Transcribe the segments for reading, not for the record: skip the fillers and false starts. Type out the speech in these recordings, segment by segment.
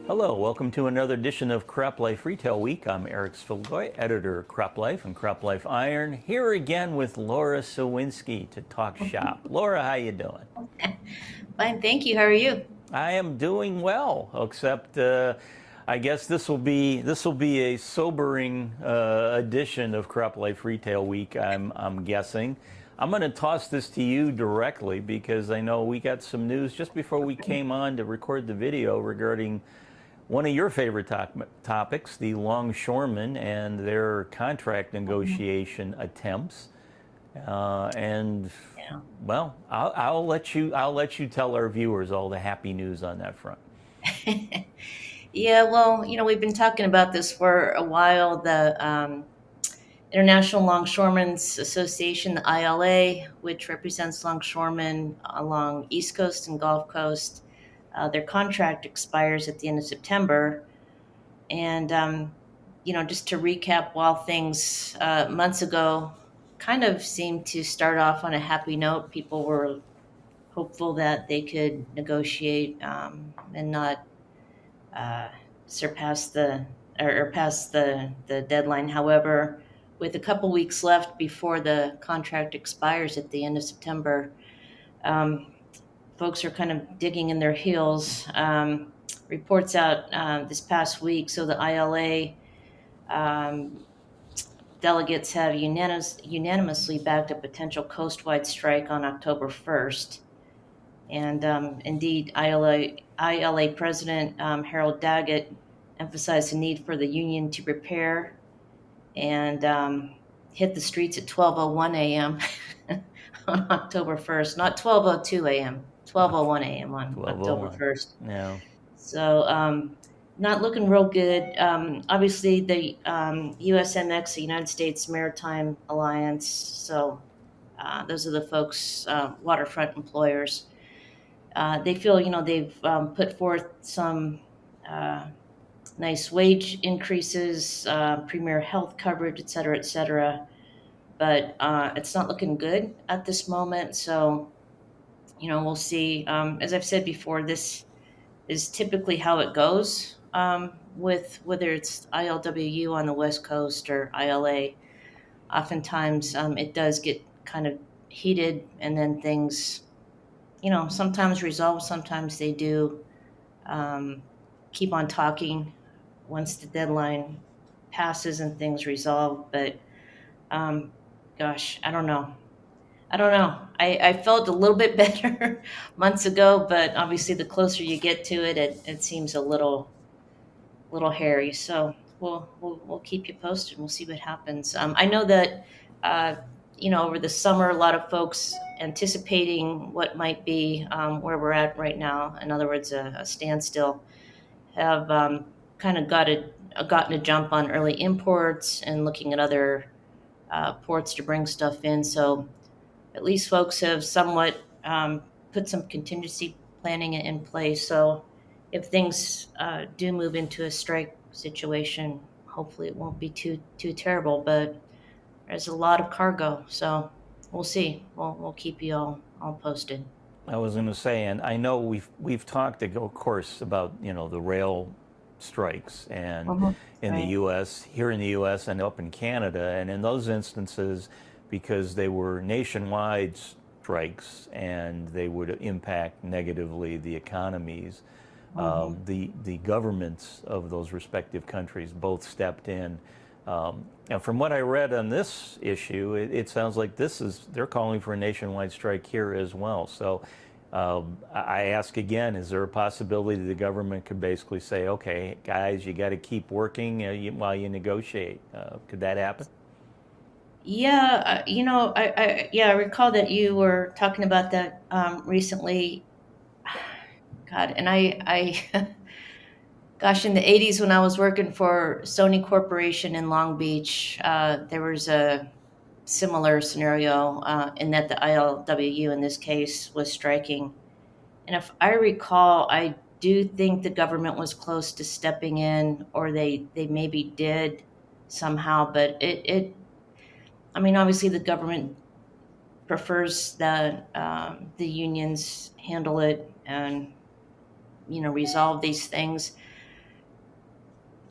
Hello, welcome to another edition of CropLife Retail Week. I'm Eric Sfiligoj, editor of CropLife and CropLife Iron, here again with Lara Sowinski to talk shop. Laura, how you doing? Fine, thank you. How are you? I am doing well, except I guess this will be a sobering edition of CropLife Retail Week. I'm guessing. I'm going to toss this to you directly because I know we got some news just before we came on to record the video regarding one of your favorite topics, the longshoremen and their contract Mhm. negotiation attempts. And Yeah. well, I'll let you tell our viewers all the happy news on that front. Yeah, well, we've been talking about this for a while. The International Longshoremen's Association, the ILA, which represents longshoremen along East Coast and Gulf Coast, their contract expires at the end of September. And, just to recap, while things months ago kind of seemed to start off on a happy note, people were hopeful that they could negotiate and not uh, surpass or pass the deadline. However, with a couple weeks left before the contract expires at the end of September, um, folks are kind of digging in their heels. Reports out this past week, so the ILA um, delegates have unanimously backed a potential coastwide strike on October 1st. And indeed, ILA President Harold Daggett emphasized the need for the union to prepare and hit the streets at 12:01 a.m. on October 1st, not 12:02 a.m., 12:01 a.m. on October 1201. 1st. Yeah. So, not looking real good. Obviously, the USMX, the United States Maritime Alliance, so those are the folks, waterfront employers. They feel, they've put forth some uh, nice wage increases, premier health coverage, et cetera, et cetera. But it's not looking good at this moment. So, we'll see. As I've said before, this is typically how it goes with whether it's ILWU on the West Coast or ILA. Oftentimes, it does get kind of heated, and then things, sometimes resolve, sometimes they do um, keep on talking once the deadline passes and things resolve. But um, gosh, I don't know. I don't know. I felt a little bit better months ago, but obviously, the closer you get to it, it seems a little hairy. So we'll keep you posted. We'll see what happens. I know that uh, over the summer, a lot of folks anticipating what might be where we're at right now. In other words, a standstill, have kind of gotten a jump on early imports and looking at other ports to bring stuff in. So at least folks have somewhat put some contingency planning in place. So if things do move into a strike situation, hopefully it won't be too terrible. But there's a lot of cargo, so we'll see. We'll keep you all posted. I was going to say, and I know we've talked, of course, about the rail strikes and Mhm. in the Right. U.S., here in the U.S. and up in Canada, and in those instances, because they were nationwide strikes and they would impact negatively the economies, Hmm. the governments of those respective countries both stepped in. And from what I read on this issue, it sounds like they're calling for a nationwide strike here as well. So I ask again, is there a possibility the government could basically say, okay, guys, you got to keep working while you negotiate? Could that happen? Yeah, I recall that you were talking about that recently. God, and gosh, in the '80s when I was working for Sony Corporation in Long Beach, there was a similar scenario in that the ILWU in this case was striking. And if I recall, I do think the government was close to stepping in, or they maybe did somehow. But I mean, obviously the government prefers that the unions handle it and resolve these things.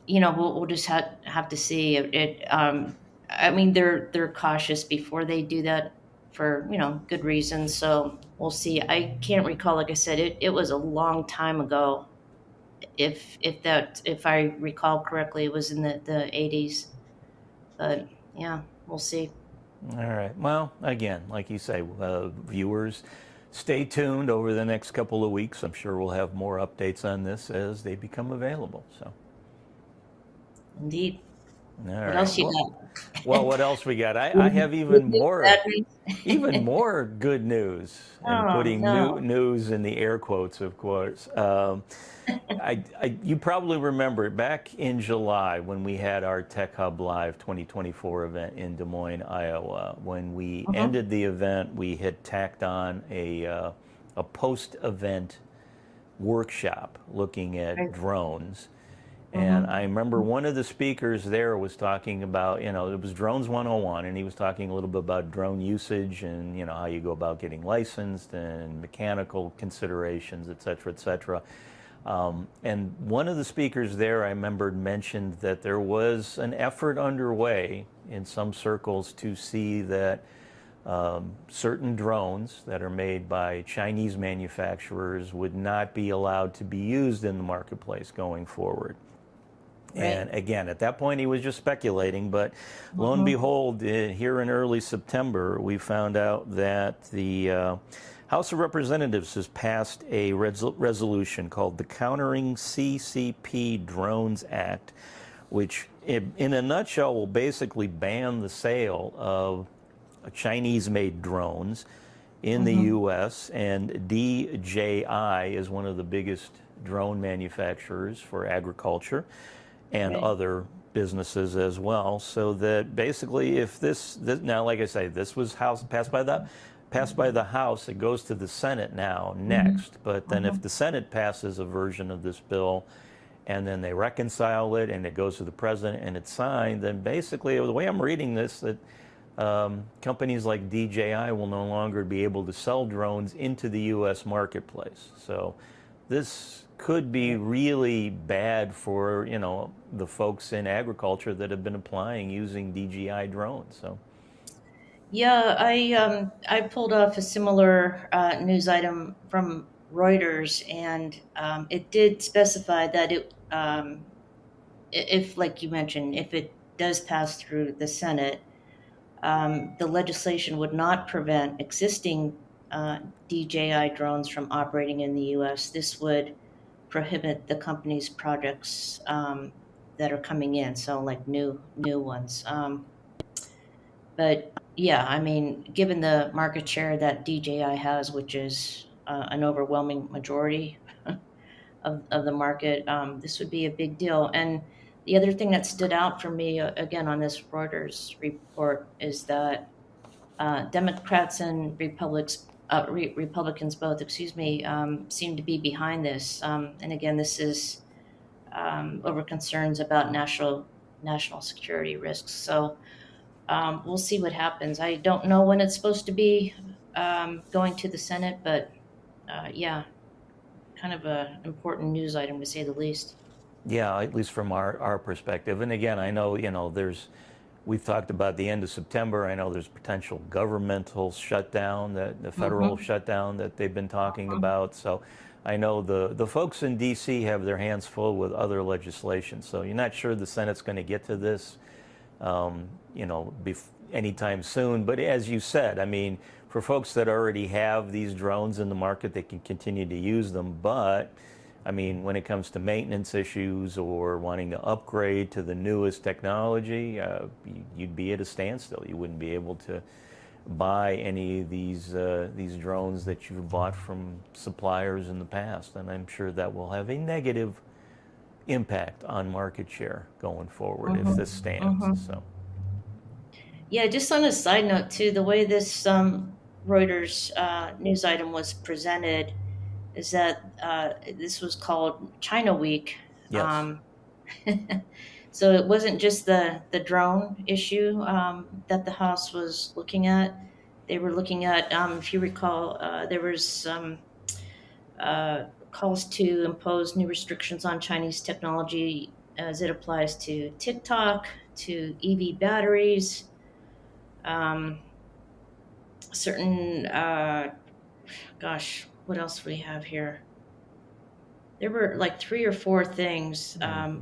we'll just have to see it. I mean, they're cautious before they do that for good reasons. So we'll see. I can't recall. Like I said, it was a long time ago. If I recall correctly, it was in the 80s. But yeah, we'll see. All right. Well, again, like you say, viewers, stay tuned over the next couple of weeks. I'm sure we'll have more updates on this as they become available. So, Indeed. all What right. else you Well, got? what else we got? I Good have even news, more, bad even news? more good news, and Oh putting no. news in the air quotes, of course. You probably remember back in July when we had our Tech Hub Live 2024 event in Des Moines, Iowa. When we Uh-huh. ended the event, we had tacked on a post-event workshop looking at Right. drones. And Mm-hmm. I remember one of the speakers there was talking about, it was Drones 101, and he was talking a little bit about drone usage and, how you go about getting licensed and mechanical considerations, et cetera, et cetera. And one of the speakers there I remembered mentioned that there was an effort underway in some circles to see that certain drones that are made by Chinese manufacturers would not be allowed to be used in the marketplace going forward. Right. And again, at that point, he was just speculating. But lo and Mm-hmm. behold, here in early September, we found out that the House of Representatives has passed a resolution called the Countering CCP Drones Act, which, in a nutshell, will basically ban the sale of Chinese-made drones in the Mm-hmm. U.S. And DJI is one of the biggest drone manufacturers for agriculture and Right. other businesses as well. So that basically, if this now, like I say, this was passed by the House, it goes to the Senate now Mm-hmm. next. But then Mm-hmm. if the Senate passes a version of this bill, and then they reconcile it, and it goes to the president, and it's signed, then basically, the way I'm reading this, that companies like DJI will no longer be able to sell drones into the U.S. marketplace. So this could be really bad for the folks in agriculture that have been applying using DJI drones. So Yeah, I pulled off a similar news item from Reuters, and it did specify that if, like you mentioned, if it does pass through the Senate, the legislation would not prevent existing DJI drones from operating in the U.S. This would prohibit the company's projects that are coming in, so like new ones. But yeah, I mean, given the market share that DJI has, which is an overwhelming majority of the market, this would be a big deal. And the other thing that stood out for me, again, on this Reuters report is that Democrats and Republicans both, excuse me, seem to be behind this. And again, this is over concerns about national security risks. So we'll see what happens. I don't know when it's supposed to be going to the Senate, but yeah, kind of a important news item to say the least. yeah, at least from our perspective. And again, I know we've talked about the end of September. I know there's potential governmental shutdown, that the federal Mm-hmm. shutdown that they've been talking about. So I know the folks in D.C. have their hands full with other legislation. So you're not sure the Senate's going to get to this, um, anytime soon. But as you said, I mean, for folks that already have these drones in the market, they can continue to use them. But I mean, when it comes to maintenance issues or wanting to upgrade to the newest technology, you'd be at a standstill. You wouldn't be able to buy any of these drones that you've bought from suppliers in the past, and I'm sure that will have a negative impact on market share going forward if this Mm-hmm. stands. Mm-hmm. So, Yeah, just on a side note too, the way this Reuters news item was presented is that this was called China Week. yes. Um, so it wasn't just the drone issue that the House was looking at. They were looking at, if you recall, there was some calls to impose new restrictions on Chinese technology as it applies to TikTok, to EV batteries, um, certain, gosh, what else do we have here? There were like 3 or 4 things,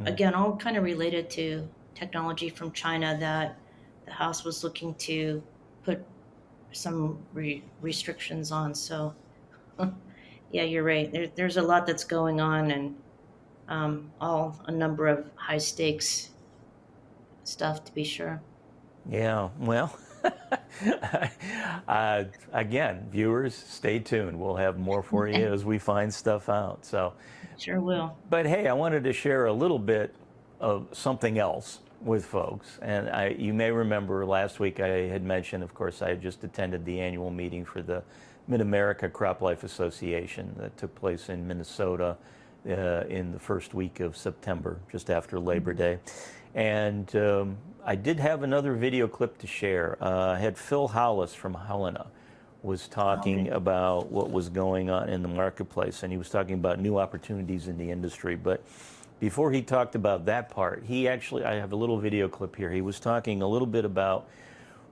again, all kind of related to technology from China that the House was looking to put some restrictions on. So, yeah, you're right. There's a lot that's going on, and all a number of high stakes stuff to be sure. Yeah, well, again, viewers, stay tuned. We'll have more for you as we find stuff out. So, Sure will. but hey, I wanted to share a little bit of something else with folks. And you may remember last week I had mentioned, of course, I had just attended the annual meeting for the Mid America CropLife Association that took place in Minnesota in the first week of September, just after Labor Day. And I did have another video clip to share. I had Phil Hollis from Helena was talking about what was going on in the marketplace, and he was talking about new opportunities in the industry. But before he talked about that part, he actually, I have a little video clip here. He was talking a little bit about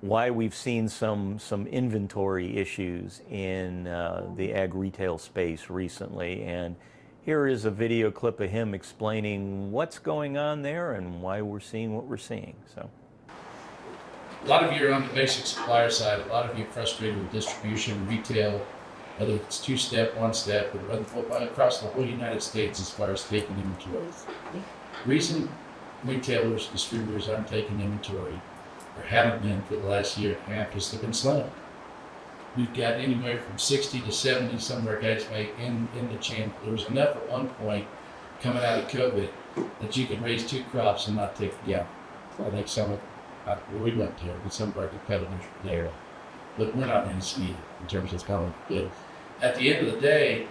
why we've seen some inventory issues in the ag retail space recently. And here is a video clip of him explaining what's going on there and why we're seeing what we're seeing. So, a lot of you are on the basic supplier side. A lot of you are frustrated with distribution, retail, whether it's two-step, one-step, or across the whole United States as far as taking inventory. Reason retailers, distributors aren't taking inventory, or haven't been for the last year and a half, is they've been slow. We've got anywhere from 60 to 70 some of our guys make in the channel. There was enough at one point coming out of COVID that you could raise 2 crops and not take the gallon. I think some of we went there, but some of our competitors were there. But we're not in the speed in terms of how good. At the end of the day,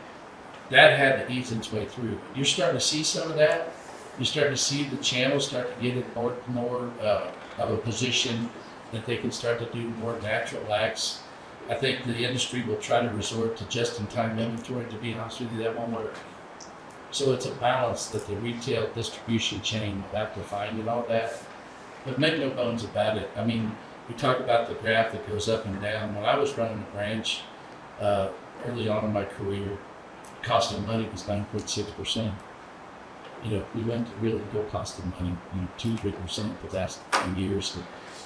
that had to ease its way through. You're starting to see some of that. You're starting to see the channels start to get in more of a position that they can start to do more natural acts. I think the industry will try to resort to just-in-time inventory. To be honest with you, that won't work. So it's a balance that the retail distribution chain will have to find and all that. But make no bones about it. I mean, we talk about the graph that goes up and down. When I was running a branch early on in my career, cost of money was 9.6%. You know, we went to really go cost of money, 2-3% the last few years.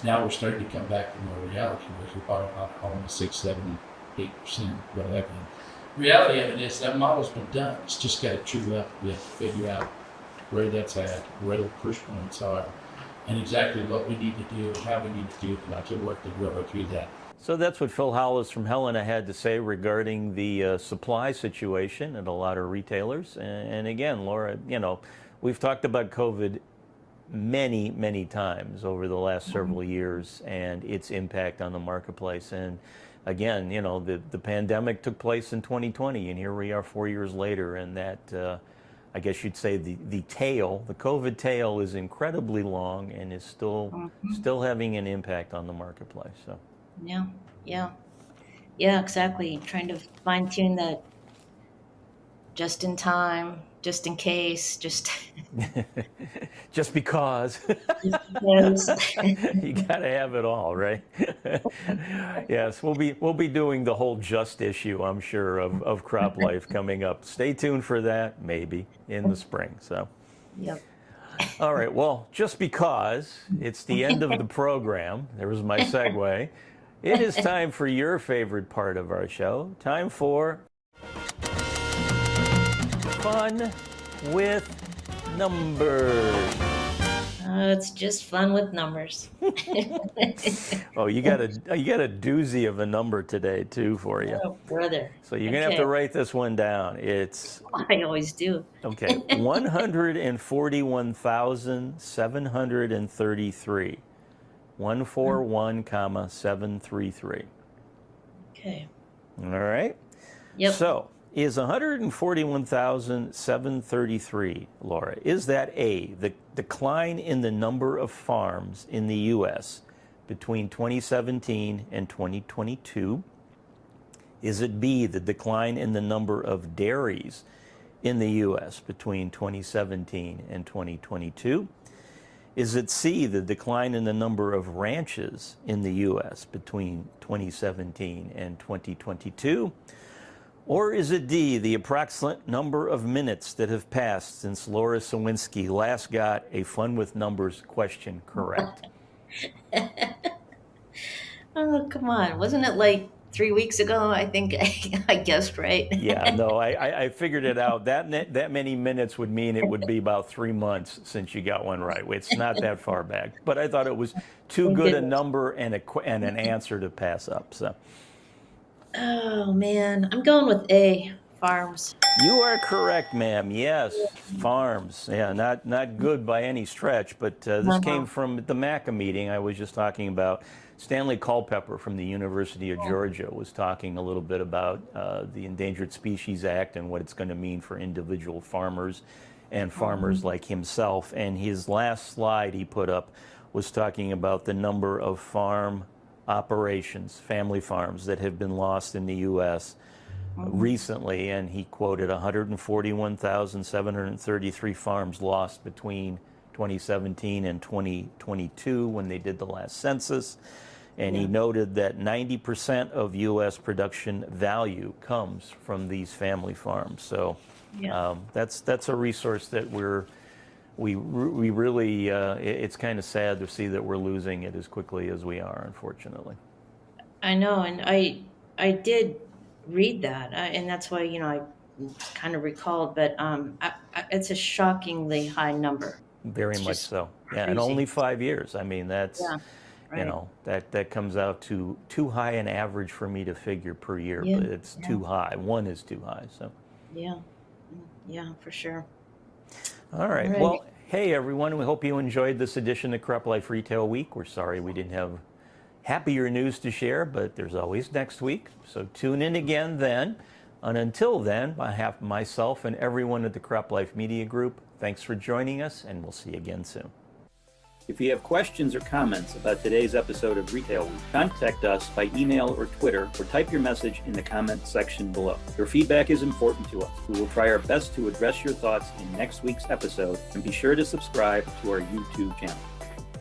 Now we're starting to come back to more reality, where we're about almost 6, 7, 8%, whatever. Reality of it is that model's been done. It's just got to true up. We have to figure out where that's at, where the push points are, and exactly what we need to do and how we need to do it to work to grow through that. So that's what Phil Hollis from Helena had to say regarding the supply situation at a lot of retailers. And again, Laura, you know, we've talked about COVID many times over the last several years and its impact on the marketplace. And again, you know, the pandemic took place in 2020, and here we are 4 years later, and that I guess you'd say the COVID tail is incredibly long and is still having an impact on the marketplace. So Yeah, exactly. Trying to fine tune that just in time, just in case, just just because because. you got to have it all, right? Yes, we'll be doing the whole just issue, I'm sure, of crop life coming up. Stay tuned for that, maybe in the spring. So, Yep. all right. Well, just because it's the end of the program, there was my segue. It is time for your favorite part of our show. Time for Fun with Numbers. It's just fun with numbers. Oh, you got a doozy of a number today too for you. Oh, brother. So you're gonna have to write this one down. It's I always do. okay. 141,733. 141,733. Okay. All right. Yep. So is 141,733, Laura, is that A, the decline in the number of farms in the U.S. between 2017 and 2022? Is it B, the decline in the number of dairies in the U.S. between 2017 and 2022? Is it C, the decline in the number of ranches in the U.S. between 2017 and 2022? Or is it D, the approximate number of minutes that have passed since Lara Sowinski last got a fun with numbers question correct? Oh, come on. Wasn't it like 3 weeks ago? I think I guessed right. Yeah, no, I figured it out. That many minutes would mean it would be about 3 months since you got one right. It's not that far back, but I thought it was too Thank good a goodness. number and an answer to pass up. So Oh, man. I'm going with A, farms. you are correct, ma'am. Yes, farms. Yeah, not good by any stretch, but this came from the MACA meeting I was just talking about. Stanley Culpepper from the University of Georgia was talking a little bit about the Endangered Species Act and what it's going to mean for individual farmers and farmers like himself. And his last slide he put up was talking about the number of farm operations, family farms, that have been lost in the U.S. recently. And he quoted 141,733 farms lost between 2017 and 2022 when they did the last census. And he noted that 90% of U.S. production value comes from these family farms. So that's a resource that we really, it's kind of sad to see that we're losing it as quickly as we are, unfortunately. I know, and I did read that, and that's why, I kind of recalled, but it's a shockingly high number. Very much so. Yeah, and only 5 years. I mean, that's, that comes out to too high an average for me to figure per year, but it's too high. One is too high, so. Yeah, for sure. All right. Well, hey, everyone. We hope you enjoyed this edition of CropLife Retail Week. We're sorry we didn't have happier news to share, but there's always next week. So tune in again then. And until then, on behalf of myself and everyone at the CropLife Media Group, thanks for joining us, and we'll see you again soon. If you have questions or comments about today's episode of Retail Week, contact us by email or Twitter, or type your message in the comment section below. Your feedback is important to us. We will try our best to address your thoughts in next week's episode, and be sure to subscribe to our YouTube channel.